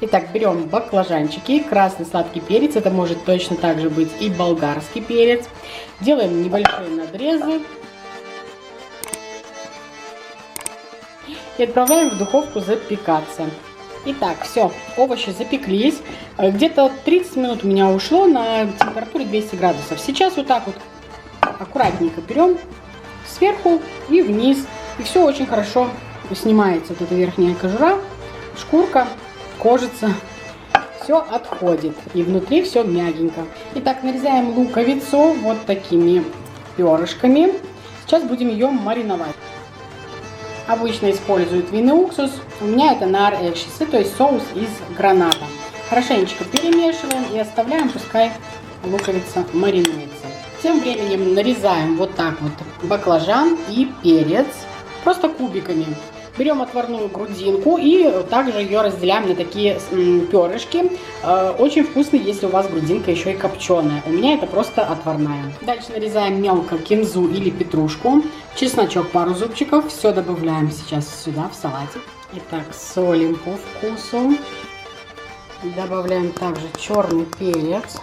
Итак, берем баклажанчики, красный сладкий перец, это может точно так же быть и болгарский перец. Делаем небольшие надрезы. И отправляем в духовку запекаться. Итак, все, овощи запеклись. Где-то 30 минут у меня ушло на температуре 200 градусов. Сейчас вот так вот аккуратненько берем сверху и вниз. И все очень хорошо снимается. Вот эта верхняя кожура, шкурка, кожица. Все отходит. И внутри все мягенько. Итак, нарезаем луковицу вот такими перышками. Сейчас будем ее мариновать. Обычно используют винный уксус. У меня это нар экшисы, то есть соус из граната. Хорошенечко перемешиваем и оставляем, пускай луковица маринуется. Тем временем нарезаем вот так вот баклажан и перец, просто кубиками. Берем отварную грудинку и также ее разделяем на такие перышки. Очень вкусно, если у вас грудинка еще и копченая. У меня это просто отварная. Дальше нарезаем мелко кинзу или петрушку, чесночок пару зубчиков. Все добавляем сейчас сюда в салатик. Итак, солим по вкусу. Добавляем также черный перец.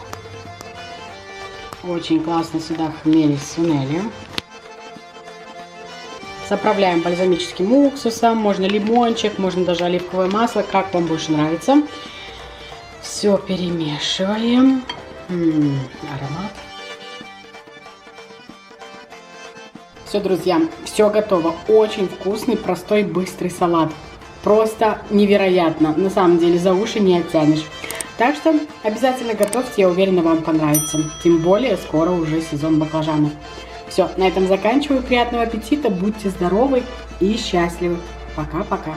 Очень классно сюда хмель сунели. Заправляем бальзамическим уксусом, можно лимончик, можно даже оливковое масло, как вам больше нравится. Все перемешиваем. Аромат. Все, друзья, все готово. Очень вкусный, простой, быстрый салат. Просто невероятно. На самом деле за уши не оттянешь. Так что обязательно готовьте, я уверена, вам понравится. Тем более скоро уже сезон баклажанов. Все, на этом заканчиваю. Приятного аппетита, будьте здоровы и счастливы. Пока-пока.